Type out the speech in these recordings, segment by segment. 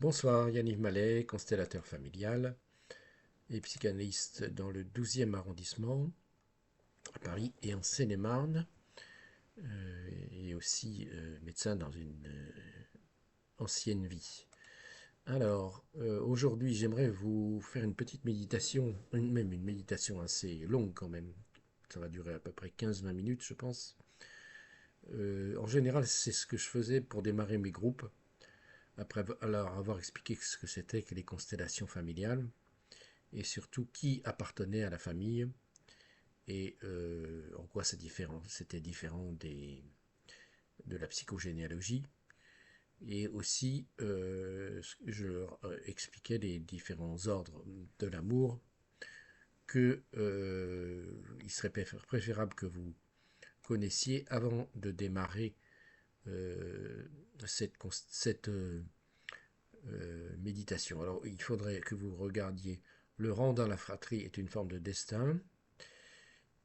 Bonsoir, Yannick Mallet, constellateur familial et psychanalyste dans le 12e arrondissement, à Paris et en Seine-et-Marne, et aussi médecin dans une ancienne vie. Alors, aujourd'hui, j'aimerais vous faire une petite méditation, même une méditation assez longue quand même. Ça va durer à peu près 15-20 minutes, je pense. En général, c'est ce que je faisais pour démarrer mes groupes, après alors avoir expliqué ce que c'était que les constellations familiales, et surtout qui appartenait à la famille et en quoi c'était différent de la psychogénéalogie. Et aussi, je leur expliquais les différents ordres de l'amour que il serait préférable que vous connaissiez avant de démarrer euh, cette méditation. Alors, il faudrait que vous regardiez le rang dans la fratrie est une forme de destin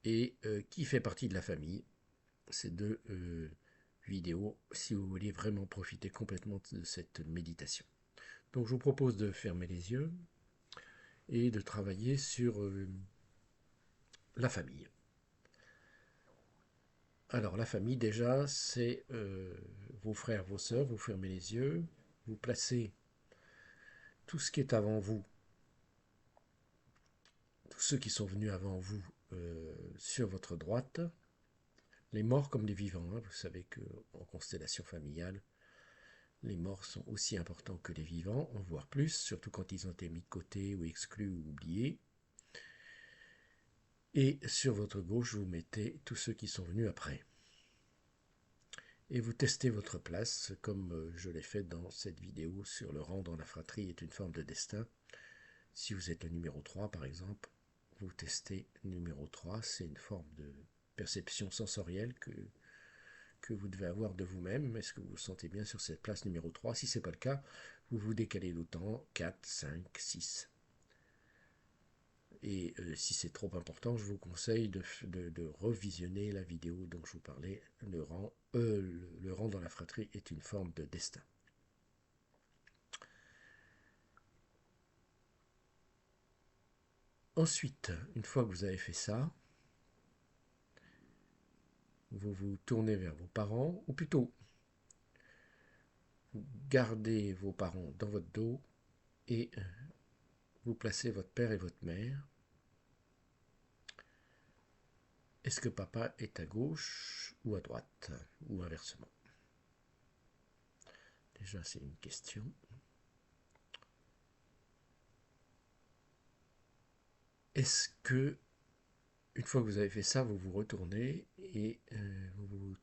et qui fait partie de la famille. Ces deux vidéos, si vous voulez vraiment profiter complètement de cette méditation. Donc, je vous propose de fermer les yeux et de travailler sur la famille. Alors, la famille, déjà, c'est vos frères, vos sœurs. Vous fermez les yeux, vous placez tout ce qui est avant vous, tous ceux qui sont venus avant vous sur votre droite, les morts comme les vivants. Vous savez qu'en constellation familiale, les morts sont aussi importants que les vivants, voire plus, surtout quand ils ont été mis de côté ou exclus ou oubliés. Et sur votre gauche, vous mettez tous ceux qui sont venus après. Et vous testez votre place, comme je l'ai fait dans cette vidéo sur le rang dans la fratrie est une forme de destin. Si vous êtes le numéro 3, par exemple, vous testez numéro 3, c'est une forme de perception sensorielle que vous devez avoir de vous-même. Est-ce que vous vous sentez bien sur cette place numéro 3? Si ce n'est pas le cas, vous vous décalez d'autant, 4, 5, 6. Et si c'est trop important, je vous conseille de revisionner la vidéo dont je vous parlais. Le rang dans la fratrie est une forme de destin. Ensuite, une fois que vous avez fait ça, vous vous tournez vers vos parents, ou plutôt, vous gardez vos parents dans votre dos et vous placez votre père et votre mère. Est-ce que papa est à gauche ou à droite, ou inversement? Déjà, c'est une question. Est-ce que, une fois que vous avez fait ça, vous vous retournez et vous vous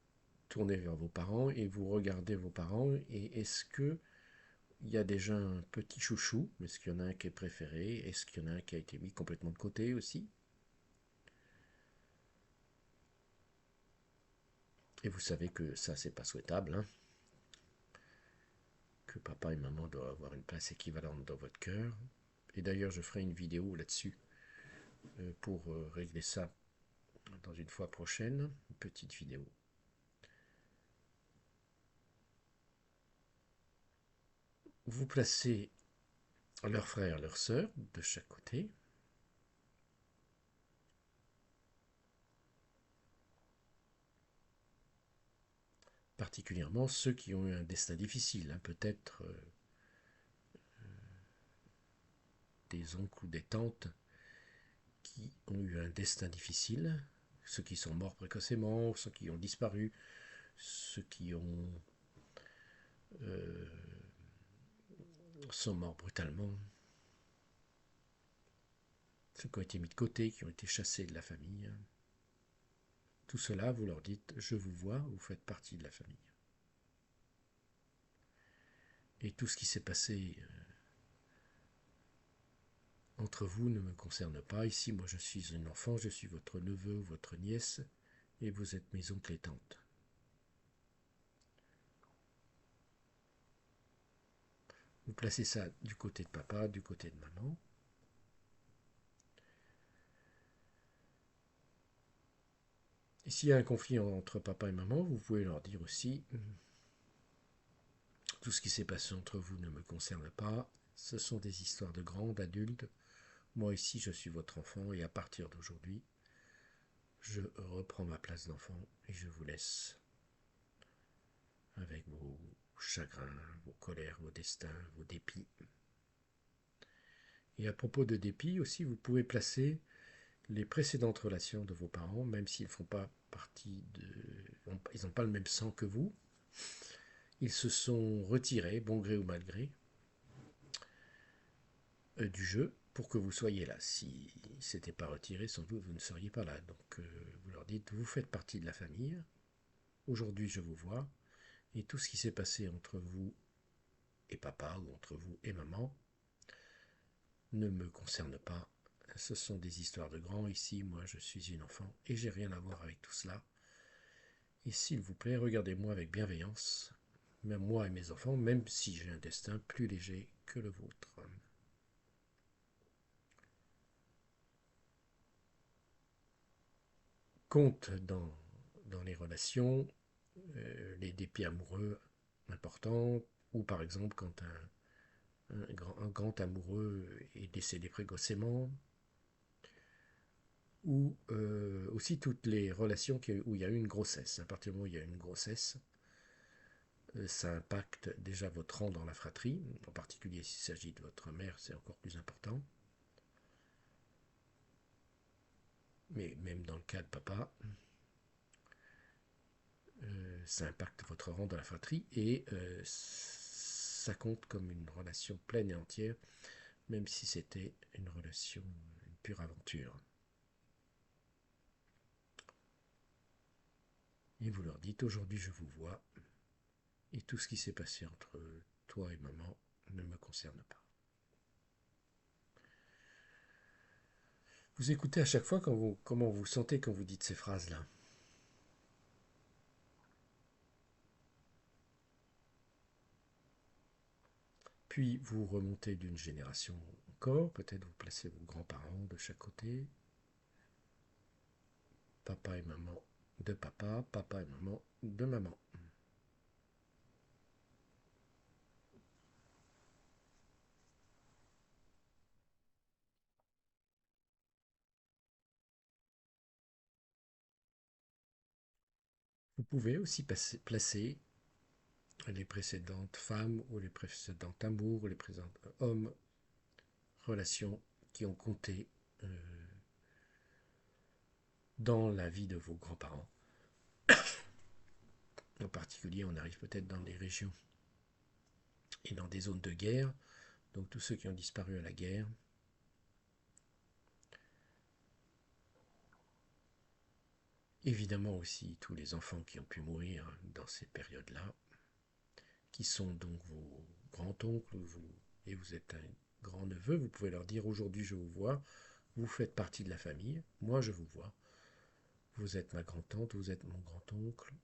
tournez vers vos parents et vous regardez vos parents et est-ce que il y a déjà un petit chouchou? Est-ce qu'il y en a un qui est préféré? Est-ce qu'il y en a un qui a été mis complètement de côté aussi? Et vous savez que ça, c'est pas souhaitable, hein, que papa et maman doivent avoir une place équivalente dans votre cœur. Et d'ailleurs, je ferai une vidéo là-dessus pour régler ça dans une fois prochaine, une petite vidéo. Vous placez leurs frères, leurs sœurs de chaque côté. Particulièrement ceux qui ont eu un destin difficile, hein, peut-être des oncles ou des tantes qui ont eu un destin difficile, ceux qui sont morts précocement, ceux qui ont disparu, ceux qui euh, sont morts brutalement, ceux qui ont été mis de côté, qui ont été chassés de la famille. Tout cela, vous leur dites, je vous vois, vous faites partie de la famille. Et tout ce qui s'est passé entre vous ne me concerne pas. Ici, moi, je suis un enfant, je suis votre neveu ou votre nièce, et vous êtes mes oncles et tantes. Vous placez ça du côté de papa, du côté de maman. Et s'il y a un conflit entre papa et maman, vous pouvez leur dire aussi, Tout ce qui s'est passé entre vous ne me concerne pas. Ce sont des histoires de grands, d'adultes. Moi ici, je suis votre enfant et à partir d'aujourd'hui, je reprends ma place d'enfant et je vous laisse avec vos chagrins, vos colères, vos destins, vos dépits. Et à propos de dépit aussi, vous pouvez placer les précédentes relations de vos parents, même s'ils ne font pas partie de... Ils n'ont pas le même sang que vous. Ils se sont retirés, bon gré ou mal gré, du jeu pour que vous soyez là. Si ce n'était pas retiré, sans doute vous ne seriez pas là. Donc vous leur dites, vous faites partie de la famille. Aujourd'hui, je vous vois. Et tout ce qui s'est passé entre vous et papa ou entre vous et maman ne me concerne pas. Ce sont des histoires de grands. Ici, moi, je suis une enfant et j'ai rien à voir avec tout cela. Et s'il vous plaît, regardez-moi avec bienveillance, même moi et mes enfants, même si j'ai un destin plus léger que le vôtre. Compte dans les relations, les dépits amoureux importants, ou par exemple quand un grand amoureux est décédé précocement, ou aussi toutes les relations où il y a eu une grossesse. À partir du moment où il y a une grossesse, ça impacte déjà votre rang dans la fratrie, en particulier s'il s'agit de votre mère, c'est encore plus important. Mais même dans le cas de papa, ça impacte votre rang dans la fratrie et ça compte comme une relation pleine et entière, même si c'était une relation, une pure aventure. Et vous leur dites, aujourd'hui je vous vois, et tout ce qui s'est passé entre toi et maman ne me concerne pas. Vous écoutez à chaque fois comment vous sentez quand vous dites ces phrases-là. Puis vous remontez d'une génération encore, peut-être vous placez vos grands-parents de chaque côté, papa et maman de papa, papa et maman de maman. Vous pouvez aussi placer les précédentes femmes ou les précédents amours ou les précédents hommes, relations qui ont compté dans la vie de vos grands-parents. En particulier, on arrive peut-être dans des régions et dans des zones de guerre, donc tous ceux qui ont disparu à la guerre. Évidemment aussi tous les enfants qui ont pu mourir dans ces périodes-là, qui sont donc vos grands-oncles, et vous êtes un grand-neveu, vous pouvez leur dire aujourd'hui je vous vois, vous faites partie de la famille, moi je vous vois, vous êtes ma grand-tante, vous êtes mon grand-oncle,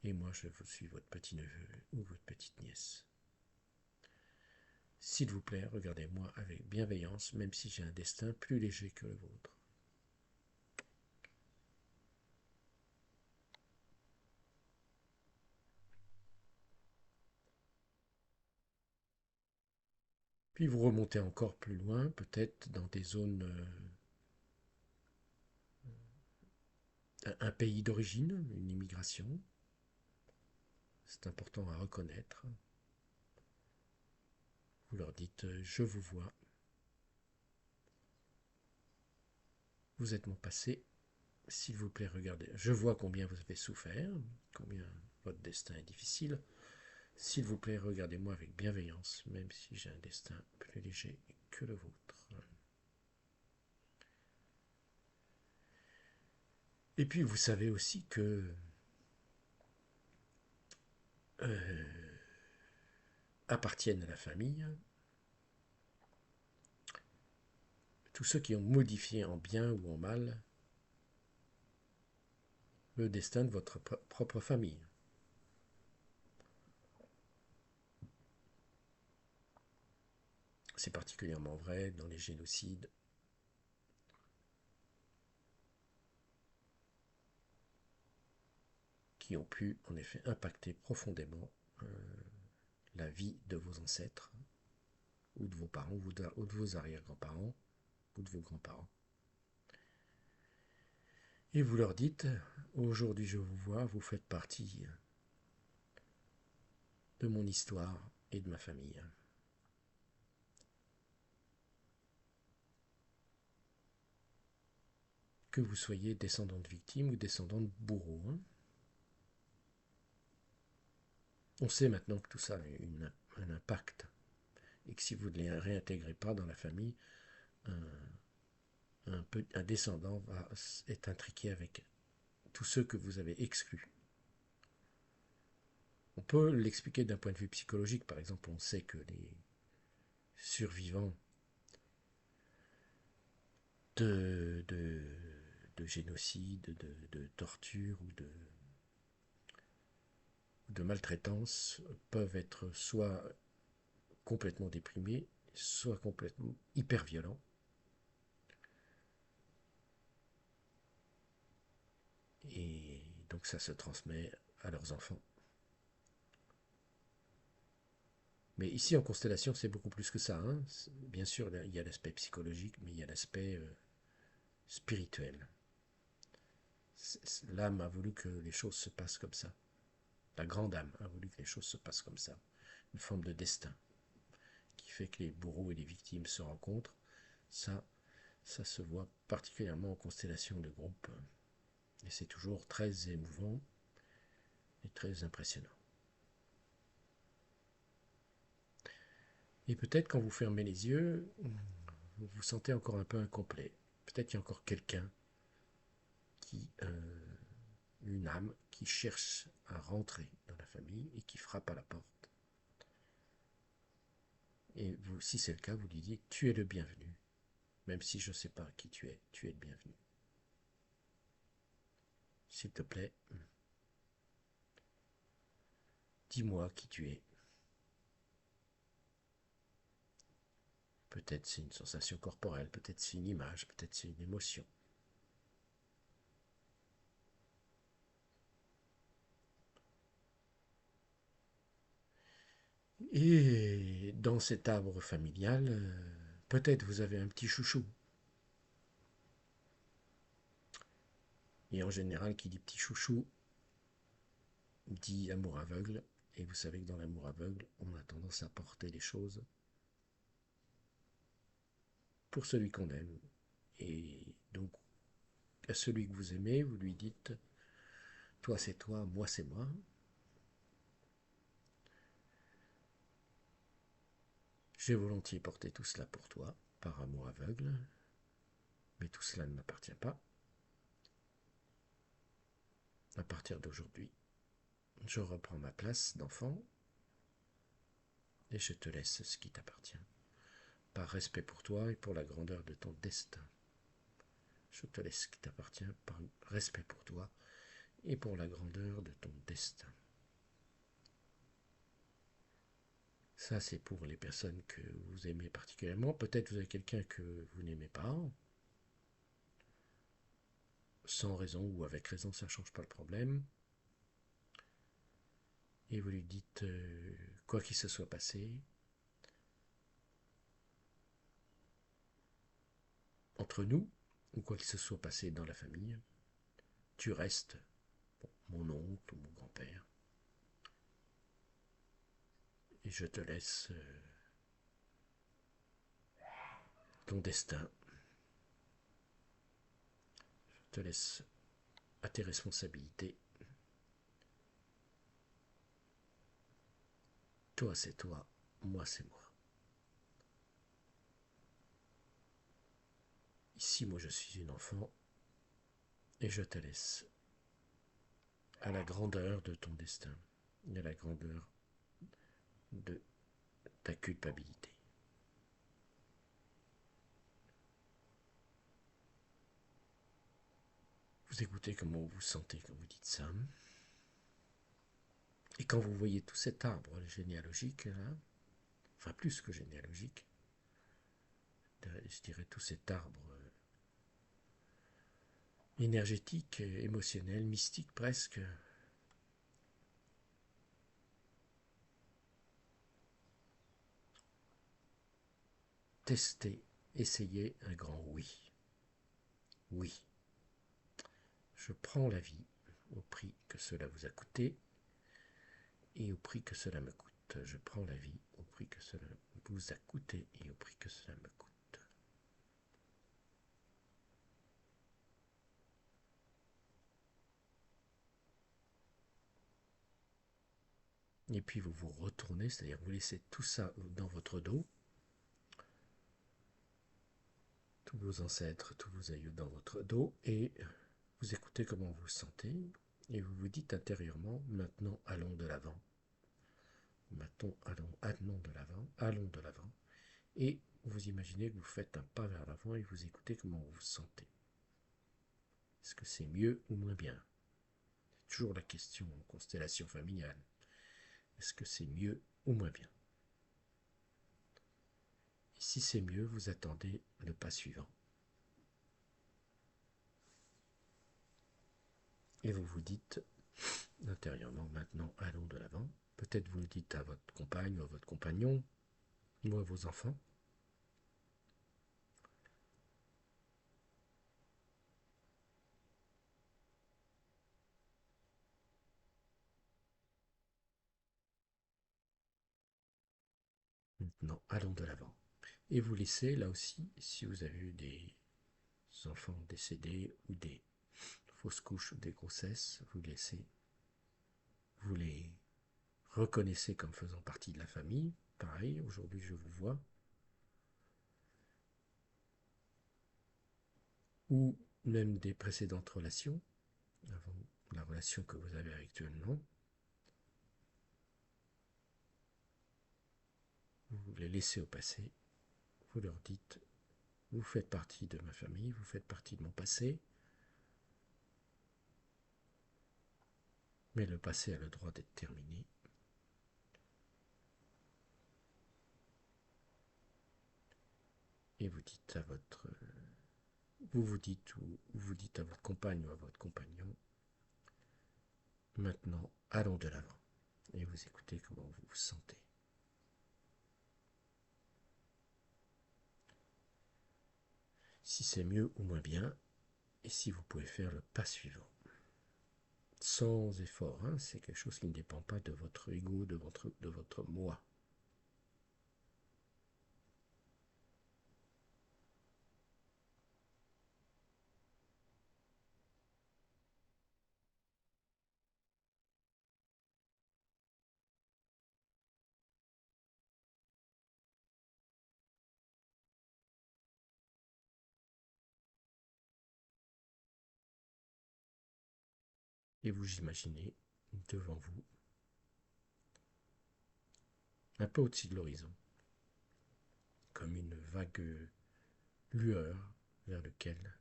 et moi je suis votre petit-neveu ou votre petite-nièce. S'il vous plaît, regardez-moi avec bienveillance, même si j'ai un destin plus léger que le vôtre. Puis vous remontez encore plus loin, peut-être dans des zones, un pays d'origine, une immigration. C'est important à reconnaître. Vous leur dites, je vous vois, vous êtes mon passé, s'il vous plaît, regardez. Je vois combien vous avez souffert, combien votre destin est difficile. S'il vous plaît, regardez-moi avec bienveillance, même si j'ai un destin plus léger que le vôtre. Et puis vous savez aussi que appartiennent à la famille tous ceux qui ont modifié en bien ou en mal le destin de votre propre famille. C'est particulièrement vrai dans les génocides, qui ont pu en effet impacter profondément la vie de vos ancêtres, ou de vos parents, ou de vos arrière-grands-parents, ou de vos grands-parents. Et vous leur dites, aujourd'hui je vous vois, vous faites partie de mon histoire et de ma famille. Que vous soyez descendant de victimes ou descendant de bourreaux. On sait maintenant que tout ça a un impact et que si vous ne les réintégrez pas dans la famille, un descendant va être intriqué avec tous ceux que vous avez exclus. On peut l'expliquer d'un point de vue psychologique. Par exemple, on sait que les survivants de, de, de génocide, de torture ou de maltraitance peuvent être soit complètement déprimés, soit complètement hyper violents. Et donc ça se transmet à leurs enfants. Mais ici en constellation, c'est beaucoup plus que ça. Hein. Bien sûr, il y a l'aspect psychologique, mais il y a l'aspect spirituel. L'âme a voulu que les choses se passent comme ça. La grande âme a voulu que les choses se passent comme ça. Une forme de destin qui fait que les bourreaux et les victimes se rencontrent. Ça se voit particulièrement en constellation de groupe. Et c'est toujours très émouvant et très impressionnant. Et peut-être quand vous fermez les yeux, vous vous sentez encore un peu incomplet. Peut-être qu'il y a encore quelqu'un une âme qui cherche à rentrer dans la famille et qui frappe à la porte. Et vous, si c'est le cas, vous lui dites, tu es le bienvenu. Même si je ne sais pas qui tu es le bienvenu. S'il te plaît, dis-moi qui tu es. Peut-être c'est une sensation corporelle, peut-être c'est une image, peut-être c'est une émotion. Et dans cet arbre familial, peut-être vous avez un petit chouchou. Et en général, qui dit petit chouchou, dit amour aveugle. Et vous savez que dans l'amour aveugle, on a tendance à porter les choses pour celui qu'on aime. Et donc, à celui que vous aimez, vous lui dites, toi c'est toi, moi c'est moi. J'ai volontiers porté tout cela pour toi, par amour aveugle, mais tout cela ne m'appartient pas. À partir d'aujourd'hui, je reprends ma place d'enfant et je te laisse ce qui t'appartient, par respect pour toi et pour la grandeur de ton destin. Je te laisse ce qui t'appartient par respect pour toi et pour la grandeur de ton destin. Ça, c'est pour les personnes que vous aimez particulièrement. Peut-être vous avez quelqu'un que vous n'aimez pas. Sans raison ou avec raison, ça ne change pas le problème. Et vous lui dites, quoi qu'il se soit passé, entre nous, ou quoi qu'il se soit passé dans la famille, tu restes mon oncle ou mon grand-père. Et je te laisse ton destin. Je te laisse à tes responsabilités. Toi, c'est toi. Moi, c'est moi. Ici, moi, je suis une enfant. Et je te laisse à la grandeur de ton destin. Et à la grandeur de ta culpabilité. Vous écoutez comment vous vous sentez quand vous dites ça. Et quand vous voyez tout cet arbre généalogique, là, enfin plus que généalogique, je dirais tout cet arbre énergétique, émotionnel, mystique presque, tester, essayer un grand oui. Oui, je prends la vie au prix que cela vous a coûté et au prix que cela me coûte. Je prends la vie au prix que cela vous a coûté et au prix que cela me coûte. Et puis vous vous retournez, c'est-à-dire vous laissez tout ça dans votre dos, tous vos ancêtres, tous vos aïeux dans votre dos, et vous écoutez comment vous vous sentez, et vous vous dites intérieurement, maintenant allons de l'avant. Maintenant allons de l'avant, allons de l'avant. Et vous imaginez que vous faites un pas vers l'avant et vous écoutez comment vous vous sentez. Est-ce que c'est mieux ou moins bien? C'est toujours la question en constellation familiale. Est-ce que c'est mieux ou moins bien? Et si c'est mieux, vous attendez le pas suivant. Et vous vous dites intérieurement, maintenant allons de l'avant. Peut-être vous le dites à votre compagne ou à votre compagnon ou à vos enfants. Maintenant allons de l'avant. Et vous laissez là aussi, si vous avez eu des enfants décédés ou des fausses couches ou des grossesses, vous les reconnaissez comme faisant partie de la famille. Pareil, aujourd'hui je vous vois. Ou même des précédentes relations, avant la relation que vous avez actuellement. Vous les laissez au passé. Vous leur dites, vous faites partie de ma famille, vous faites partie de mon passé. Mais le passé a le droit d'être terminé. Et vous dites à votre... vous dites à votre compagne ou à votre compagnon, maintenant, allons de l'avant. Et vous écoutez comment vous vous sentez. Si c'est mieux ou moins bien, et si vous pouvez faire le pas suivant. Sans effort, hein, c'est quelque chose qui ne dépend pas de votre ego, de votre moi. Et vous imaginez devant vous, un peu au-dessus de l'horizon, comme une vague lueur vers laquelle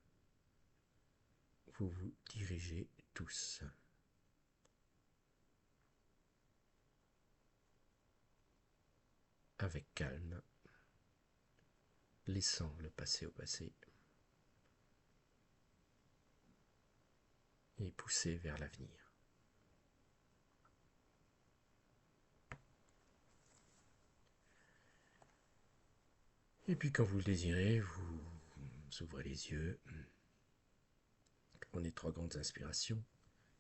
vous vous dirigez tous. Avec calme, laissant le passé au passé et poussé vers l'avenir. Et puis quand vous le désirez, vous ouvrez les yeux, prenez 3 grandes inspirations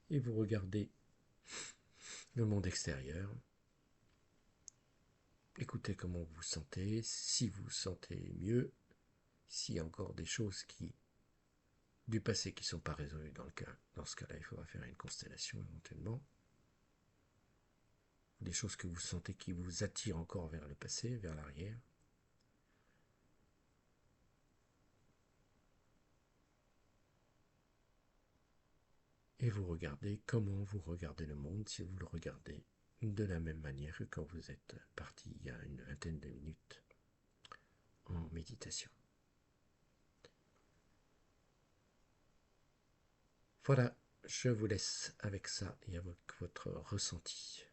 et vous regardez le monde extérieur. Écoutez comment vous vous sentez, si vous vous sentez mieux, s'il y a encore des choses du passé qui ne sont pas résolues dans ce cas-là, il faudra faire une constellation éventuellement. Des choses que vous sentez qui vous attirent encore vers le passé, vers l'arrière. Et vous regardez comment vous regardez le monde si vous le regardez de la même manière que quand vous êtes parti il y a une vingtaine de minutes en méditation. Voilà, je vous laisse avec ça et avec votre ressenti.